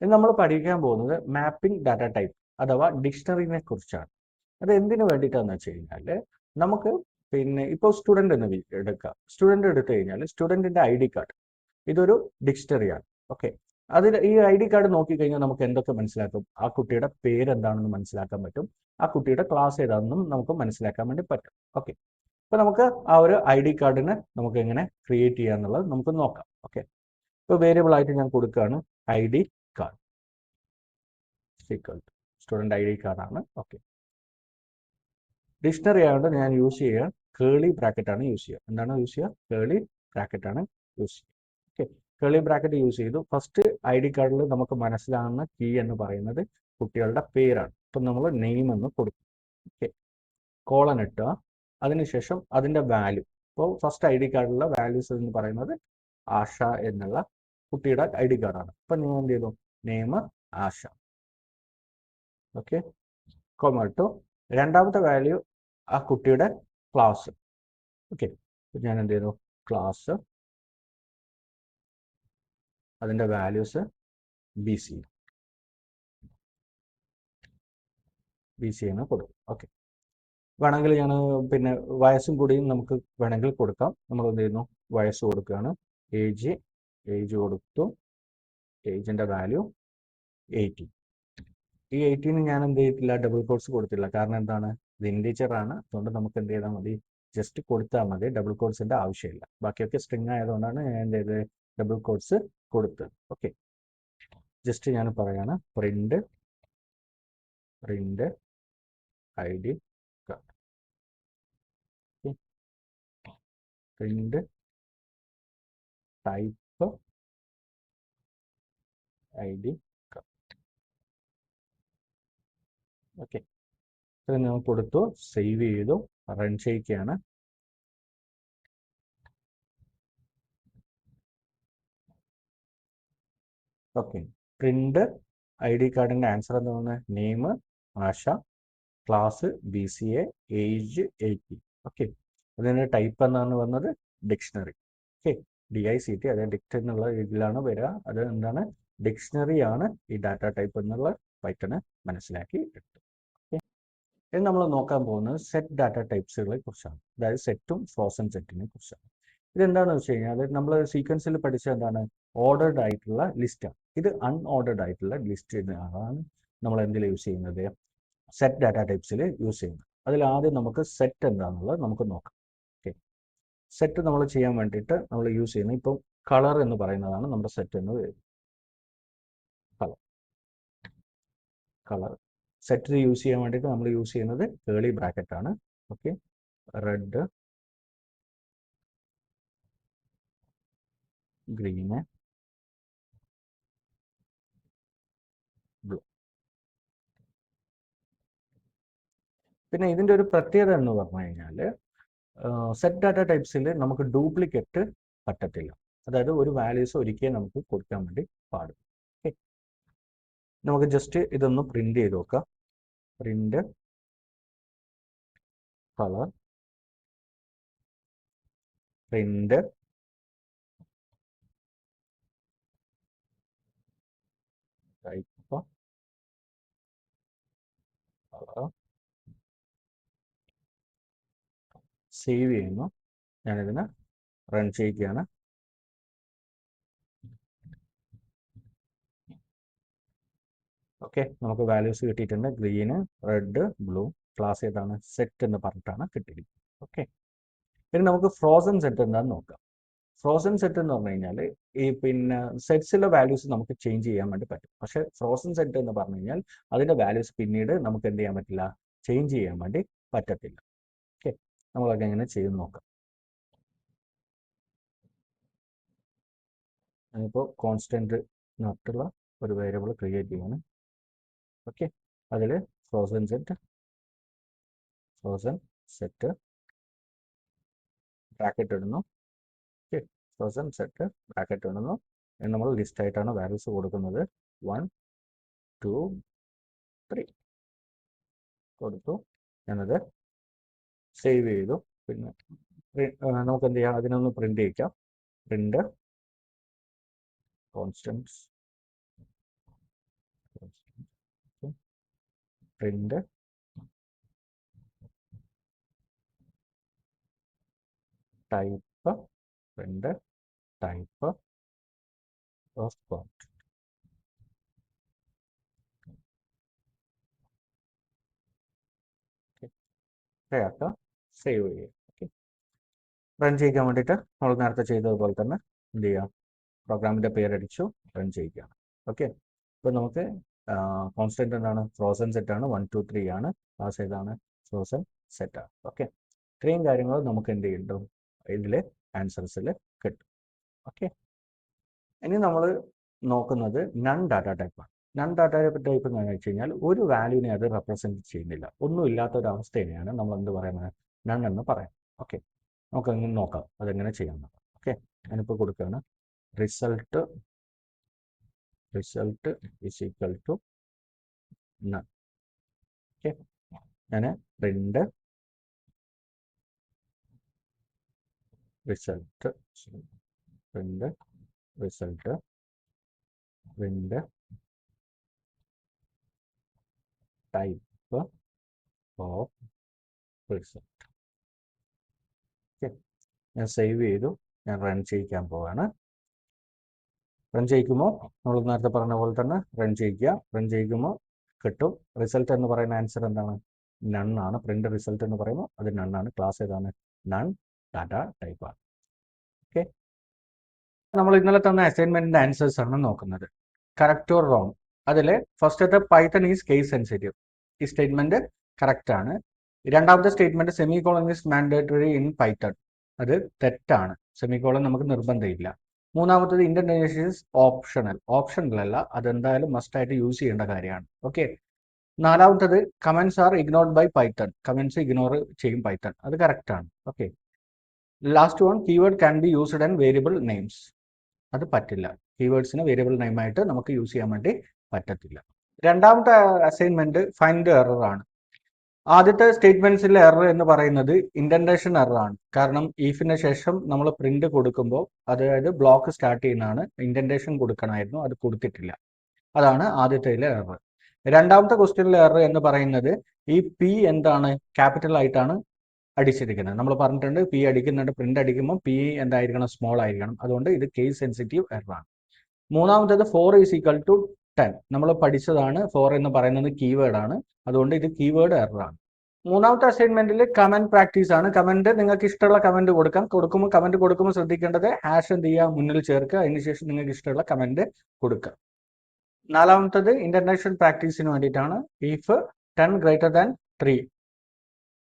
ഇനി നമ്മൾ പഠിക്കാൻ പോകുന്നത് മാപ്പിംഗ് ഡാറ്റ ടൈപ്പ് അഥവാ ഡിക്ഷണറിനെ കുറിച്ചാണ്. അത് എന്തിനു വേണ്ടിയിട്ടാന്ന് വെച്ച് കഴിഞ്ഞാൽ, നമുക്ക് പിന്നെ ഇപ്പോൾ സ്റ്റുഡൻ്റ് എന്ന് എടുക്കാം. സ്റ്റുഡൻ്റ് എടുത്തു കഴിഞ്ഞാൽ സ്റ്റുഡൻറ്റിൻ്റെ ID കാർഡ് ഇതൊരു ഡിക്ഷണറിയാണ്. ഓക്കെ, അതിൽ ഈ ID കാർഡ് നോക്കിക്കഴിഞ്ഞാൽ നമുക്ക് എന്തൊക്കെ മനസ്സിലാക്കും, ആ കുട്ടിയുടെ പേര് എന്താണെന്ന് മനസ്സിലാക്കാൻ പറ്റും, ആ കുട്ടിയുടെ ക്ലാസ് ഏതാണെന്നും നമുക്ക് മനസ്സിലാക്കാൻ വേണ്ടി പറ്റും. ഓക്കെ, അപ്പോൾ നമുക്ക് ആ ഒരു ID കാർഡിനെ നമുക്ക് എങ്ങനെ ക്രിയേറ്റ് ചെയ്യുക എന്നുള്ളത് നമുക്ക് നോക്കാം. ഓക്കെ, ഇപ്പോൾ വേരിയബിൾ ആയിട്ട് ഞാൻ കൊടുക്കുകയാണ് ID card equal to student ID കാർഡാണ്. ഓക്കെ, ഡിക്ഷണറി ആയതുകൊണ്ട് ഞാൻ യൂസ് ചെയ്യുക കേളി ബ്രാക്കറ്റാണ് യൂസ് ചെയ്യുക. എന്താണ് യൂസ് ചെയ്യുക, കേളി ബ്രാക്കറ്റാണ് യൂസ് ചെയ്യുക. ഓക്കെ, കേളി ബ്രാക്കറ്റ് യൂസ് ചെയ്തു. ഫസ്റ്റ് ID കാർഡിൽ നമുക്ക് മനസ്സിലാകുന്ന കീ എന്ന് പറയുന്നത് കുട്ടികളുടെ പേരാണ്. അപ്പം നമ്മൾ നെയിം എന്ന് കൊടുക്കും. ഓക്കെ, കോളൻ ഇട്ടുക, അതിനുശേഷം അതിൻ്റെ വാല്യൂ. ഇപ്പോൾ ഫസ്റ്റ് ID കാർഡിലുള്ള വാല്യൂസ് എന്ന് പറയുന്നത് ആശ എന്നുള്ള കുട്ടിയുടെ ID കാർഡാണ്. അപ്പം നിങ്ങൾ എന്ത് ചെയ്തു, നെയിം ആശ. ഓക്കെ, കോമ ഇട്ടു. രണ്ടാമത്തെ വാല്യൂ ആ കുട്ടിയുടെ ക്ലാസ്. ഓക്കെ, ഞാൻ എന്ത് ചെയ്യുന്നു, ക്ലാസ്, അതിൻ്റെ വാല്യൂസ് BC എന്ന് കൊടുക്കും. ഓക്കെ, വേണമെങ്കിൽ ഞാൻ പിന്നെ വയസ്സും കൂടിയും നമുക്ക് വേണമെങ്കിൽ കൊടുക്കാം. നമ്മൾ എന്ത് ചെയ്യുന്നു, വയസ്സ് കൊടുക്കുകയാണ്. ഏജ് കൊടുത്തു. ഏജിൻ്റെ വാല്യൂ 18. ഈ 18 ഞാൻ എന്ത് ചെയ്തിട്ടില്ല, ഡബിൾ കോട്ട്സ് കൊടുത്തില്ല. കാരണം എന്താണ്, ഇത് ഇൻറ്റീജർ ആണ്. അതുകൊണ്ട് നമുക്ക് എന്ത് ചെയ്താൽ മതി, ജസ്റ്റ് കൊടുത്താൽ മതി, ഡബിൾ കോട്ട്സിൻ്റെ ആവശ്യമില്ല. ബാക്കിയൊക്കെ സ്ട്രിങ് ആയതുകൊണ്ടാണ് ഞാൻ എന്ത് ചെയ്തത്, ഡബിൾ കോട്ട്സ് കൊടുത്തത്. ഓക്കെ, ജസ്റ്റ് ഞാൻ പറയാണ് print ID card. Print type ID card. Okay, ഇത് ഞാൻ കൊടുത്തു, സേവ് ചെയ്തു, റൺ ചെയ്യിക്കുകയാണ്. ഓക്കെ, പ്രിന്റ് ID കാർഡിൻ്റെ ആൻസർ എന്താണ്, നെയിം ആശ, ക്ലാസ് BCA, ഏജ് 80. ഓക്കെ, അതിൻ്റെ ടൈപ്പ് എന്നാണ് വന്നത് ഡിക്ഷണറി. ഓക്കെ, DICT, അതായത് ഡിക്റ്റ് എന്നുള്ള രീതിയിലാണ് വരിക. അത് എന്താണ്, ഡിക്ഷണറി ആണ് ഈ ഡാറ്റ ടൈപ്പ് എന്നുള്ള പൈത്തണ് മനസ്സിലാക്കി എടുത്തു. ഓക്കെ, ഇനി നമ്മൾ നോക്കാൻ പോകുന്നത് സെറ്റ് ഡാറ്റ ടൈപ്സുകളെ കുറിച്ചാണ്, അതായത് സെറ്റും ഫ്രോസൺ സെറ്റിനെ കുറിച്ചാണ്. ഇതെന്താണെന്ന് വെച്ച് കഴിഞ്ഞാൽ നമ്മൾ സീക്വൻസിൽ പഠിച്ച എന്താണ്, ഓർഡേർഡ് ആയിട്ടുള്ള ലിസ്റ്റാണ്. ഇത് അൺഓർഡേർഡ് ആയിട്ടുള്ള ലിസ്റ്റ് ആണ് നമ്മൾ എന്തിൽ യൂസ് ചെയ്യുന്നത്, സെറ്റ് ഡാറ്റ ടൈപ്സിൽ യൂസ് ചെയ്യുന്നത്. അതിൽ ആദ്യം നമുക്ക് സെറ്റ് എന്താണെന്നുള്ളത് നമുക്ക് നോക്കാം. ഓക്കെ, സെറ്റ് നമ്മൾ ചെയ്യാൻ വേണ്ടിയിട്ട് നമ്മൾ യൂസ് ചെയ്യുന്നത് ഇപ്പം കളർ എന്ന് പറയുന്നതാണ് നമ്മുടെ സെറ്റ് എന്ന് വരുന്നത്. കളർ സെറ്റിൽ യൂസ് ചെയ്യാൻ വേണ്ടിയിട്ട് നമ്മൾ യൂസ് ചെയ്യുന്നത് കേളി ബ്രാക്കറ്റ് ആണ്. Okay, red, green, blue. പിന്നെ ഇതിൻ്റെ ഒരു പ്രത്യേകത എന്ന് പറഞ്ഞു കഴിഞ്ഞാൽ സെറ്റ് ഡാറ്റ ടൈപ്സിൽ നമുക്ക് ഡ്യൂപ്ലിക്കേറ്റ് പറ്റത്തില്ല. അതായത് ഒരു വാല്യൂസ് ഒരിക്കലും നമുക്ക് കൊടുക്കാൻ വേണ്ടി പാടില്ല. ഓക്കെ, നമുക്ക് ജസ്റ്റ് ഇതൊന്ന് പ്രിന്റ് ചെയ്ത് നോക്കാം. Print colour, print type, colour. Save ചെയ്യുന്നു. ഞാനിതിന് റൺ ചെയ്യുകയാണ്. ഓക്കെ, നമുക്ക് വാല്യൂസ് കിട്ടിയിട്ടുണ്ട്. Green, red, blue. ക്ലാസ് ഏതാണ്, സെറ്റ് എന്ന് പറഞ്ഞിട്ടാണ് കിട്ടിയിരിക്കുന്നത്. ഓക്കെ, ഇനി നമുക്ക് ഫ്രോസൺ സെറ്റ് എന്താണെന്ന് നോക്കാം. ഫ്രോസൺ സെറ്റ് എന്ന് പറഞ്ഞു കഴിഞ്ഞാൽ ഈ പിന്നെ സെറ്റ്സിലെ വാല്യൂസ് നമുക്ക് ചേഞ്ച് ചെയ്യാൻ വേണ്ടി പറ്റും. പക്ഷേ ഫ്രോസൺ സെറ്റ് എന്ന് പറഞ്ഞു കഴിഞ്ഞാൽ അതിൻ്റെ വാല്യൂസ് പിന്നീട് നമുക്ക് എന്ത് ചെയ്യാൻ പറ്റില്ല, ചേഞ്ച് ചെയ്യാൻ വേണ്ടി പറ്റത്തില്ല. ഓക്കെ, നമ്മളൊക്കെ എങ്ങനെ ചെയ്ത് നോക്കാം. ഞാനിപ്പോൾ കോൺസ്റ്റന്റ് നട്ടുള്ള ഒരു വേരിയബിൾ ക്രിയേറ്റ് ചെയ്യാണ്. ഓക്കെ, അതിൽ ഫ്രോസൺ സെറ്റ് ബ്രാക്കറ്റ് ഇടുന്നു. ഓക്കെ, ഫ്രോസൺ സെറ്റ് ബ്രാക്കറ്റ് ഇടുന്നു. നമ്മൾ ലിസ്റ്റ് ആയിട്ടാണ് വാല്യൂസ് കൊടുക്കുന്നത്. 1 2 3 കൊടുത്തു. ഞാനത് സേവ് ചെയ്തു. പിന്നെ നമുക്ക് എന്ത് ചെയ്യാം, അതിനൊന്ന് പ്രിന്റ് ചെയ്യിക്കാം. Print constants, print type, print type of constant. ആക്കാം, സേവ് ചെയ്യാം. ഓക്കെ, റൺ ചെയ്യിക്കാൻ വേണ്ടിയിട്ട് നമ്മൾ നേരത്തെ ചെയ്തതുപോലെ തന്നെ എന്ത് ചെയ്യാം, പ്രോഗ്രാമിൻ്റെ പേരടിച്ചു റൺ ചെയ്യുകയാണ്. ഓക്കെ, ഇപ്പോൾ നമുക്ക് കോൺസ്റ്റന്റ് എന്താണ്, ഫ്രോസൺ സെറ്റാണ്. 1 2 3 ആണ്. ക്ലാസ് ഏതാണ്, ഫ്രോസൺ സെറ്റാണ്. ഓക്കെ, ഇത്രയും കാര്യങ്ങൾ നമുക്ക് എന്ത് ചെയ്യും, ഇതിൽ ആൻസേഴ്സിൽ കിട്ടും. ഓക്കെ, ഇനി നമ്മൾ നോക്കുന്നത് നൺ ഡാറ്റ ടൈപ്പാണ്. നൺ ഡാറ്റ ടൈപ്പ് എന്ന് വെച്ച് കഴിഞ്ഞാൽ ഒരു വാല്യൂവിനെ അത് റെപ്രസെൻറ്റ് ചെയ്യുന്നില്ല. ഒന്നും ഇല്ലാത്ത ഒരു അവസ്ഥയെയാണ് നമ്മൾ എന്ത് പറയുന്നത്, നൺ എന്ന് പറയാം. ഓക്കെ, നമുക്കങ്ങനെ നോക്കാം അതെങ്ങനെ ചെയ്യാൻ. ഓക്കെ, ഞാനിപ്പോൾ കൊടുക്കുകയാണ് result is equal to none. Okay, ഞാൻ print result, print result, print type of result. Okay, ഞാൻ സേവ് ചെയ്തു. ഞാൻ റൺ ചെയ്യിക്കാൻ പോവാണ്. റൺ ചെയ്യിക്കുമ്പോൾ നമ്മൾ നേരത്തെ പറഞ്ഞ പോലെ തന്നെ റൺ ചെയ്യിക്കുക. റൺ ചെയ്യിക്കുമ്പോൾ കിട്ടും. റിസൾട്ട് എന്ന് പറയുന്ന ആൻസർ എന്താണ്, നൺ ആണ്. പ്രിന്റ് റിസൾട്ട് എന്ന് പറയുമ്പോൾ അത് നൺ ആണ്. ക്ലാസ് ഏതാണ്, നൺ ഡാറ്റ ടൈപ്പ് ആണ്. ഓക്കെ, നമ്മൾ ഇന്നലെ തന്ന അസൈൻമെന്റിന്റെ ആൻസേഴ്സ് ആണ് നോക്കുന്നത്. Correct or wrong. അതിൽ ഫസ്റ്റത്തെ പൈത്തൺ ഈസ് കേസ് സെൻസിറ്റീവ്. ഈ സ്റ്റേറ്റ്മെന്റ് കറക്റ്റ് ആണ്. രണ്ടാമത്തെ statement semicolon is mandatory in Python. അത് തെറ്റാണ്. സെമികോളൻ നമുക്ക് നിർബന്ധമില്ല. മൂന്നാമത്തത് ഇന്റർനേഷൻ ഈസ് ഓപ്ഷണൽ. ഓപ്ഷണൽ അല്ല, അതെന്തായാലും മസ്റ്റ് ആയിട്ട് യൂസ് ചെയ്യേണ്ട കാര്യമാണ്. ഓക്കെ, നാലാമത്തത് comments are ignored by Python. Comments ignore ചെയ്യും പൈത്തൺ. അത് കറക്റ്റ് ആണ്. Okay, last one keyword can be used and variable names. അത് പറ്റില്ല. കീവേഡ്സിന് വേരിയബിൾ നെയിമായിട്ട് നമുക്ക് യൂസ് ചെയ്യാൻ വേണ്ടി പറ്റത്തില്ല. രണ്ടാമത്തെ അസൈൻമെന്റ് ഫൈൻഡ് എറർ ആണ്. ആദ്യത്തെ സ്റ്റേറ്റ്മെന്റ്സിലെ എറർ എന്ന് പറയുന്നത് ഇൻഡന്റേഷൻ എറർ ആണ്. കാരണം ഈഫിന് ശേഷം നമ്മൾ പ്രിന്റ് കൊടുക്കുമ്പോൾ അതായത് ബ്ലോക്ക് സ്റ്റാർട്ട് ചെയ്യുന്നതാണ്, ഇൻഡന്റേഷൻ കൊടുക്കണമായിരുന്നു, അത് കൊടുത്തിട്ടില്ല. അതാണ് ആദ്യത്തേതിലെ എറർ. രണ്ടാമത്തെ ക്വസ്റ്റ്യനിലെ എറർ എന്ന് പറയുന്നത് ഈ പി എന്താണ് ക്യാപിറ്റൽ ആയിട്ടാണ് അടിച്ചിരിക്കുന്നത്. നമ്മൾ പറഞ്ഞിട്ടുണ്ട് പി അടിക്കുന്നുണ്ട്, പ്രിന്റ് അടിക്കുമ്പോൾ പി എന്തായിരിക്കണം, സ്മോൾ ആയിരിക്കണം. അതുകൊണ്ട് ഇത് കേസ് സെൻസിറ്റീവ് എറർ ആണ്. മൂന്നാമത്തേത് 4 ഈസ് ഈക്വൽ ടു 10. നമ്മൾ പഠിച്ചതാണ് 4 എന്ന് പറയുന്നത് കീവേഡ് ആണ്. അതുകൊണ്ട് ഇത് കീവേഡ് എറർ ആണ്. മൂന്നാമത്തെ അസൈൻമെന്റിൽ കമന്റ് പ്രാക്ടീസ് ആണ്. കമന്റ് നിങ്ങൾക്ക് ഇഷ്ടമുള്ള കമന്റ് കൊടുക്കാം. കമന്റ് കൊടുക്കുമ്പോൾ ശ്രദ്ധിക്കേണ്ടത് ഹാഷ് എന്ത് ചെയ്യുക, മുന്നിൽ ചേർക്കുക. അതിനുശേഷം നിങ്ങൾക്ക് ഇഷ്ടമുള്ള കമന്റ് കൊടുക്കുക. നാലാമത്തത് ഇന്റർനാഷണൽ പ്രാക്ടീസിന് വേണ്ടിയിട്ടാണ്. ഇഫ് 10 ഗ്രേറ്റർ ദാൻ 3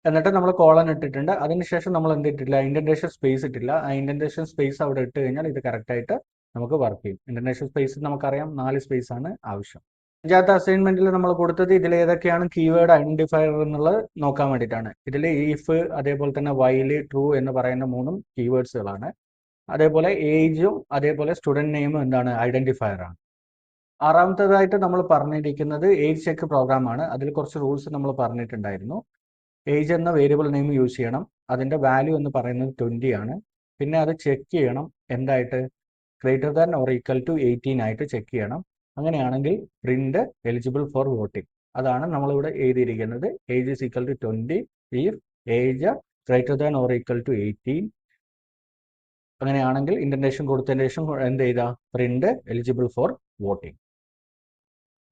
എന്നിട്ട് നമ്മൾ കോളൻ ഇട്ടിട്ടുണ്ട്. അതിനുശേഷം നമ്മൾ എന്ത് ഇട്ടില്ല, ഇൻഡന്റേഷൻ സ്പേസ് ഇട്ടില്ല. ആ ഇൻഡന്റേഷൻ സ്പേസ് അവിടെ ഇട്ട് കഴിഞ്ഞാൽ ഇത് കറക്റ്റ് ആയിട്ട് നമുക്ക് വർക്ക് ചെയ്യും. ഇന്റർനാഷണൽ സ്പേസ് നമുക്കറിയാം 4 സ്പേസ് ആണ് ആവശ്യം. അഞ്ചാമത്തെ അസൈൻമെന്റിൽ നമ്മൾ കൊടുത്തത് ഇതിൽ ഏതൊക്കെയാണ് കീവേഡ് ഐഡന്റിഫയർ എന്നുള്ളത് നോക്കാൻ വേണ്ടിയിട്ടാണ്. ഇതിൽ ഈഫ്, അതേപോലെ തന്നെ വൈല്, ട്രൂ എന്ന് പറയുന്ന 3 കീവേഡ്സുകളാണ്. അതേപോലെ ഏജും അതേപോലെ സ്റ്റുഡന്റ് നെയിമും എന്താണ്, ഐഡന്റിഫയർ ആണ്. ആറാമത്തേതായിട്ട് നമ്മൾ പറഞ്ഞിരിക്കുന്നത് ഏജ് ചെക്ക് പ്രോഗ്രാം ആണ്. അതിൽ കുറച്ച് റൂൾസ് നമ്മൾ പറഞ്ഞിട്ടുണ്ടായിരുന്നു. ഏജ് എന്ന വേരിയബിൾ നെയിം യൂസ് ചെയ്യണം. അതിന്റെ വാല്യൂ എന്ന് പറയുന്നത് 20 ആണ്. പിന്നെ അത് ചെക്ക് ചെയ്യണം എന്തായിട്ട്, greater than or equal to 18 ആയിട്ട് ചെക്ക് ചെയ്യണം. അങ്ങനെയാണെങ്കിൽ പ്രിന്റ് എലിജിബിൾ ഫോർ വോട്ടിംഗ്. അതാണ് നമ്മളിവിടെ എഴുതിയിരിക്കുന്നത്. Age is equal to 20 if age greater than or equal to 18. അങ്ങനെയാണെങ്കിൽ ഇൻഡന്റേഷൻ കൊടുത്തതിന് ശേഷം എന്ത് ചെയ്താ, പ്രിന്റ് എലിജിബിൾ ഫോർ വോട്ടിംഗ്.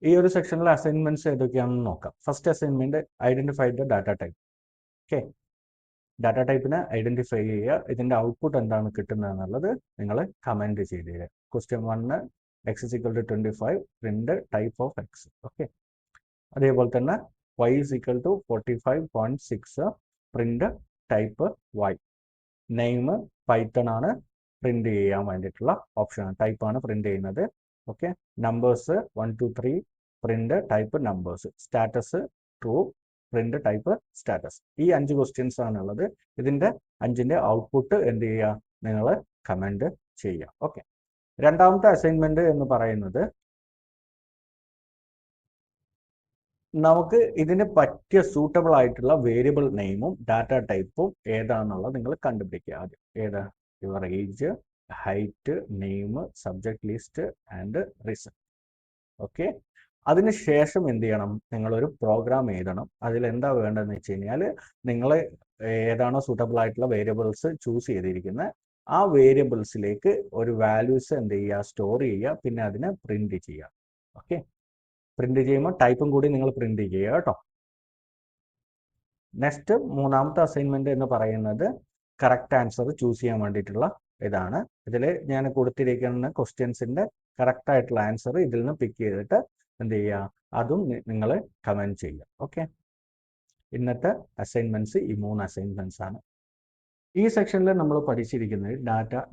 ഈ ഒരു സെക്ഷനിലെ അസൈൻമെന്റ്സ് ഏതൊക്കെയാണെന്ന് നോക്കാം. First assignment identify the data type. Okay, data ടൈപ്പിനെ ഐഡന്റിഫൈ ചെയ്യുക. ഇതിന്റെ ഔട്ട്പുട്ട് എന്താണ് കിട്ടുന്നത് എന്നുള്ളത് നിങ്ങൾ കമന്റ് ചെയ്ത് തരിക. Question 1 x is equal to 25, print type of x. Okay, അതേപോലെ തന്നെ y is equal to 45.6, print type y. Name Python ആണ്, പ്രിന്റ് ചെയ്യാൻ വേണ്ടിയിട്ടുള്ള ഓപ്ഷൻ ടൈപ്പാണ് പ്രിന്റ് ചെയ്യുന്നത്. Okay, numbers 1 2 3, print type numbers. Status true, print type status. ഈ 5 questions ആണുള്ളത്. ഇതിന്റെ 5ന്റെ ഔട്ട്പുട്ട് എന്ത് ചെയ്യുക, നിങ്ങൾ കമന്റ് ചെയ്യുക. ഓക്കെ, രണ്ടാമത്തെ അസൈൻമെന്റ് എന്ന് പറയുന്നത് നമുക്ക് ഇതിന് പറ്റിയ സൂട്ടബിൾ ആയിട്ടുള്ള വേരിയബിൾ നെയിമും ഡാറ്റ ടൈപ്പും ഏതാണെന്നുള്ളത് നിങ്ങൾ കണ്ടുപിടിക്കുക. ആദ്യം ഏതാ, your age, height, name, subject list and result. Okay, അതിനുശേഷം എന്ത് ചെയ്യണം, നിങ്ങളൊരു പ്രോഗ്രാം എഴുതണം. അതിൽ എന്താ വേണ്ടതെന്ന് വെച്ച് കഴിഞ്ഞാൽ നിങ്ങൾ ഏതാണോ സൂട്ടബിൾ ആയിട്ടുള്ള വേരിയബിൾസ് ചൂസ് ചെയ്തിരിക്കുന്നത് ആ വേരിയബിൾസിലേക്ക് ഒരു വാല്യൂസ് എന്ത് ചെയ്യുക, സ്റ്റോർ ചെയ്യുക, പിന്നെ അതിനെ പ്രിന്റ് ചെയ്യുക. ഓക്കെ, പ്രിന്റ് ചെയ്യുമ്പോൾ ടൈപ്പും കൂടി നിങ്ങൾ പ്രിന്റ് ചെയ്യുക കേട്ടോ. നെക്സ്റ്റ് മൂന്നാമത്തെ അസൈൻമെന്റ് എന്ന് പറയുന്നത് കറക്റ്റ് ആൻസർ ചൂസ് ചെയ്യാൻ വേണ്ടിയിട്ടുള്ള ഇതാണ്. ഇതിൽ ഞാൻ കൊടുത്തിരിക്കുന്ന ക്വസ്റ്റ്യൻസിന്റെ കറക്റ്റ് ആയിട്ടുള്ള ആൻസർ ഇതിൽ നിന്ന് പിക്ക് ചെയ്തിട്ട് എന്ത് ചെയ്യുക, അതും നിങ്ങൾ കമന്റ് ചെയ്യുക. ഓക്കെ, ഇന്നത്തെ അസൈൻമെന്റ്സ് ഈ 3 അസൈൻമെന്റ്സ് ആണ്. ഈ സെക്ഷനിൽ നമ്മൾ പഠിച്ചിരിക്കുന്നത്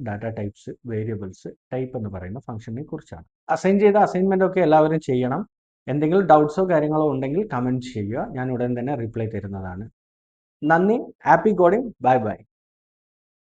ഡാറ്റ ടൈപ്സ്, വേരിയബിൾസ്, ടൈപ്പ് എന്ന് പറയുന്ന ഫംഗ്ഷനെ കുറിച്ചാണ്. അസൈൻ ചെയ്ത അസൈൻമെന്റ് ഒക്കെ എല്ലാവരും ചെയ്യണം. എന്തെങ്കിലും ഡൗട്ട്സോ കാര്യങ്ങളോ ഉണ്ടെങ്കിൽ കമന്റ് ചെയ്യുക. ഞാൻ ഉടൻ തന്നെ റിപ്ലൈ തരുന്നതാണ്. നന്ദി, ഹാപ്പി കോഡിംഗ്, ബൈ ബൈ.